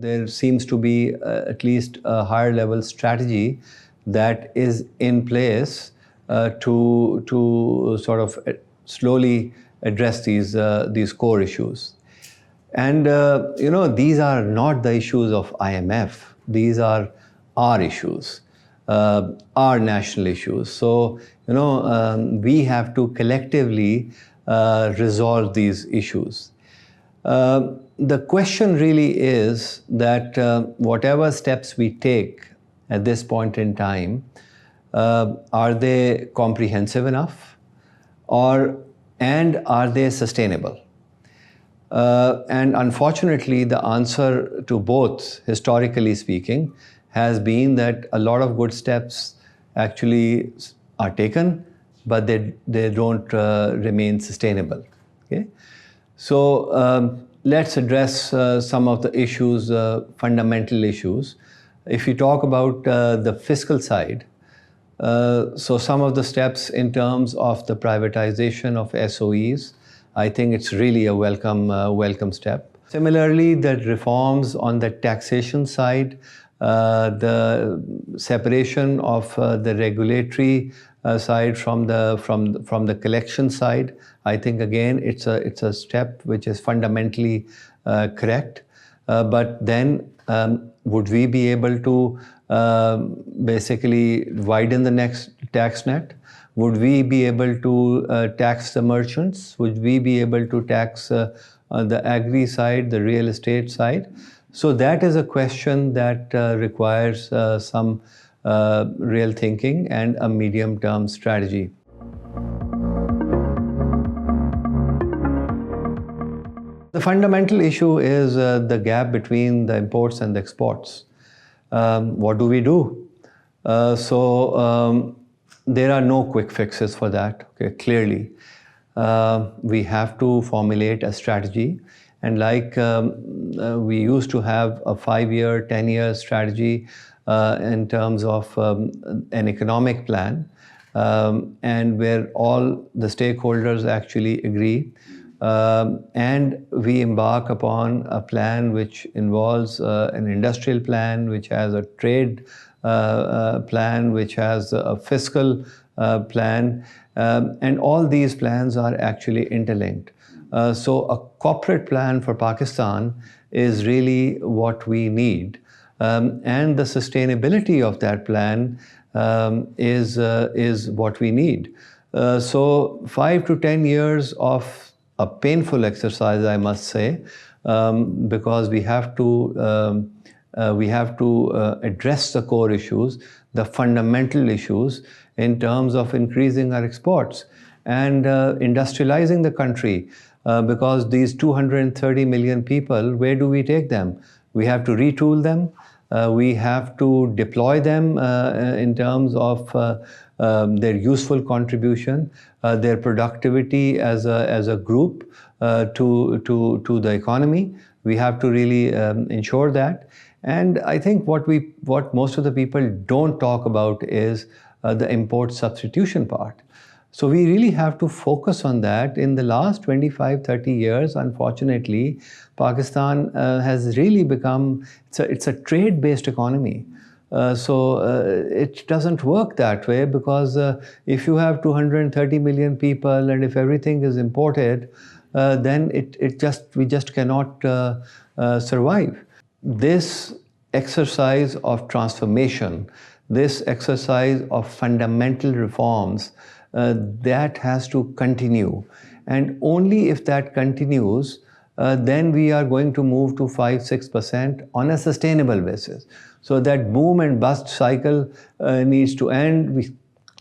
there seems to be at least a higher level strategy that is in place to sort of slowly address these core issues. And these are not the issues of IMF. These are our issues, our national issues. So we have to collectively resolve these issues. The question really is that whatever steps we take at this point in time, are they comprehensive enough, and are they sustainable? And unfortunately, the answer to both, historically speaking, has been that a lot of good steps actually are taken, but they don't remain sustainable. Okay? So let's address some of the issues, fundamental issues. If you talk about the fiscal side, so some of the steps in terms of the privatization of SOEs, I think it's really a welcome step. Similarly, the reforms on the taxation side, the separation of the regulatory side from the collection side, I think again it's a step which is fundamentally correct. But then would we be able to basically widen the next tax net? Would we be able to tax the merchants? Would we be able to tax the agri side, the real estate side? So that is a question that requires some real thinking and a medium-term strategy. The fundamental issue is the gap between the imports and the exports. What do we do? There are no quick fixes for that, okay, clearly. We have to formulate a strategy. And like we used to have a 5-year, 10-year strategy in terms of an economic plan, and where all the stakeholders actually agree. And we embark upon a plan which involves an industrial plan, which has a trade plan, which has a fiscal plan, and all these plans are actually interlinked. So a corporate plan for Pakistan is really what we need. And the sustainability of that plan is what we need. So 5 to 10 years of a painful exercise, I must say, because we have to address the core issues, the fundamental issues in terms of increasing our exports and industrializing the country. Because these 230 million people, where do we take them? We have to retool them. We have to deploy them in terms of their useful contribution, their productivity as a group to the economy. We have to really ensure that. And I think what most of the people don't talk about is the import substitution part. So we really have to focus on that. In the last 25, 30 years, unfortunately, Pakistan has really become, it's a trade-based economy. So it doesn't work that way, because if you have 230 million people and if everything is imported, then we just cannot survive. This exercise of transformation, this exercise of fundamental reforms, that has to continue. And only if that continues, then we are going to move to 5-6% on a sustainable basis. So that boom and bust cycle needs to end.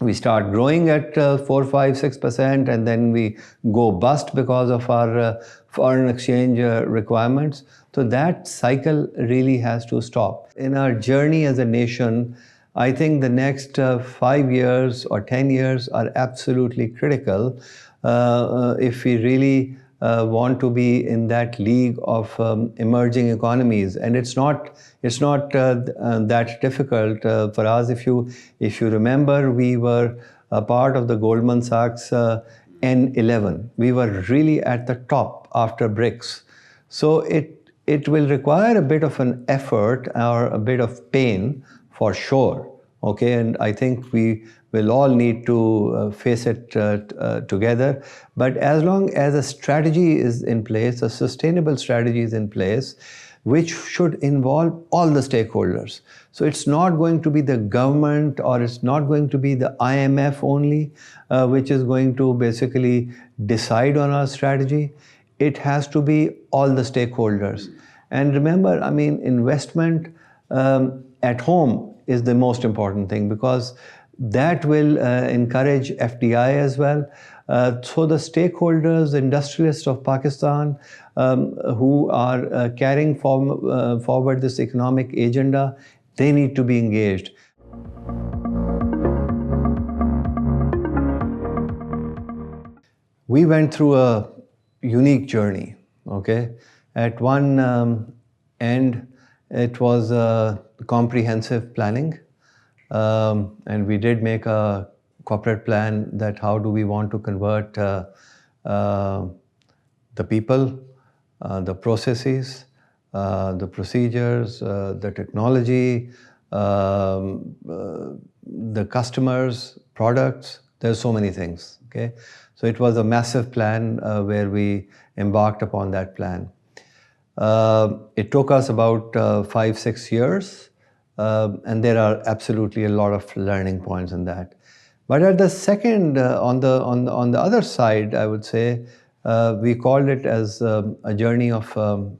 We start growing at 4-5-6%, and then we go bust because of our foreign exchange requirements. So that cycle really has to stop. In our journey as a nation, I think the next 5 years or 10 years are absolutely critical if we really want to be in that league of emerging economies. And it's not that difficult for us. If you remember, we were a part of the Goldman Sachs N11. We were really at the top after BRICS. So it will require a bit of an effort or a bit of pain for sure. Okay, and I think we will all need to face it together. But as long as a strategy is in place, a sustainable strategy is in place, which should involve all the stakeholders. So it's not going to be the government, or it's not going to be the IMF only, which is going to basically decide on our strategy. It has to be all the stakeholders. And remember, I mean, investment at home is the most important thing, because that will encourage FDI as well. So the stakeholders, the industrialists of Pakistan, who are carrying forward this economic agenda, they need to be engaged. We went through a unique journey, okay? At one end, it was comprehensive planning, and we did make a corporate plan that how do we want to convert the people, the processes, the procedures, the technology, the customers, products. There's so many things, okay? So it was a massive plan where we embarked upon that plan. It took us about 5-6 years, and there are absolutely a lot of learning points in that. But at the second, on the other side, I would say, we called it as a journey of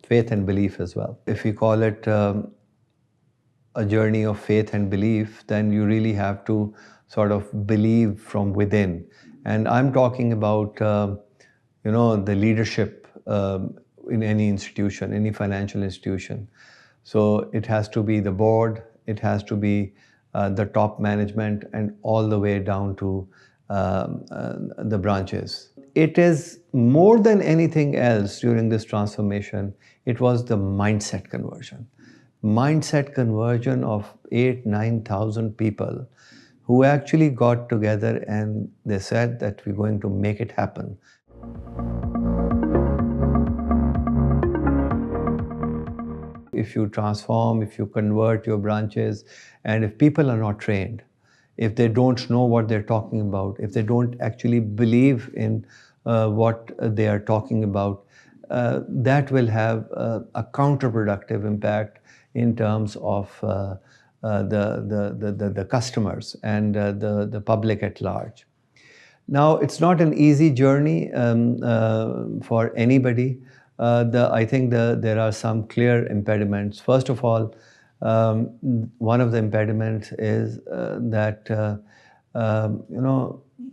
faith and belief as well. If we call it a journey of faith and belief, then you really have to sort of believe from within. And I'm talking about, the leadership in any institution, any financial institution. So it has to be the board, it has to be the top management, and all the way down to the branches. It is more than anything else during this transformation, it was the mindset conversion. Mindset conversion of 8,000-9,000 people who actually got together and they said that we're going to make it happen. If you transform, if you convert your branches, and if people are not trained, if they don't know what they're talking about, if they don't actually believe in what they are talking about, that will have a counterproductive impact in terms of the customers and the public at large. Now, it's not an easy journey for anybody. I think there are some clear impediments. First of all, one of the impediments is that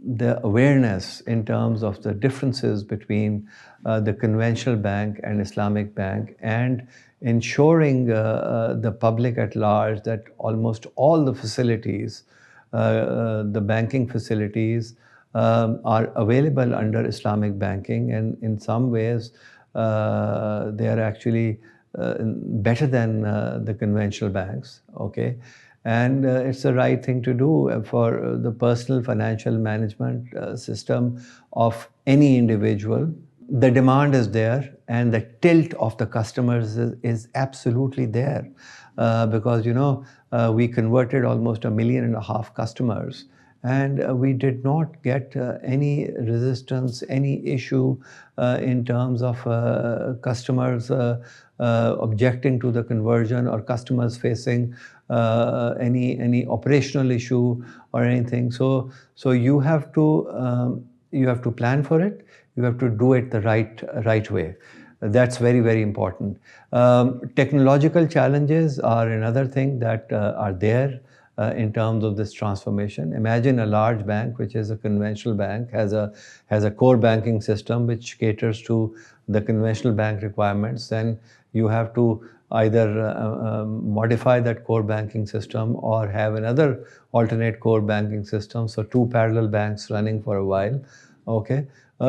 the awareness in terms of the differences between the conventional bank and Islamic bank, and ensuring the public at large that almost all the facilities, the banking facilities, are available under Islamic banking, and in some ways they are actually better than the conventional banks, okay? And it's the right thing to do for the personal financial management system of any individual. The demand is there, and the tilt of the customers is absolutely there, because we converted almost 1.5 million customers, and we did not get any resistance, any issue in terms of customers objecting to the conversion, or customers facing any operational issue or anything. So you have to plan for it. You have to do it the right way. That's very, very important. Technological challenges are another thing that are there in terms of this transformation. Imagine a large bank, which is a conventional bank, has a core banking system which caters to the conventional bank requirements. Then you have to either modify that core banking system or have another alternate core banking system. So 2 parallel banks running for a while, okay?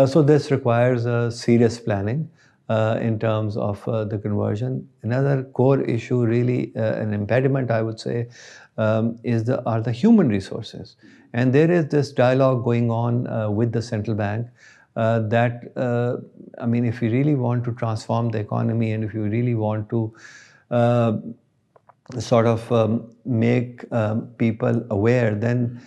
So this requires serious planning in terms of the conversion. Another core issue, really an impediment, I would say, are the human resources. And there is this dialogue going on with the central bank I mean, if you really want to transform the economy and if you really want to uh, sort of make people aware, then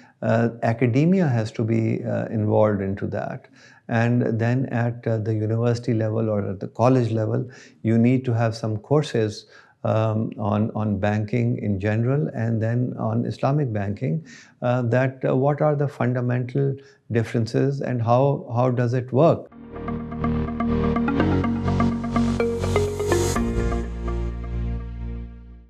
academia has to be involved into that. And then at the university level or at the college level, you need to have some courses on banking in general and then on Islamic banking, that what are the fundamental differences and how does it work?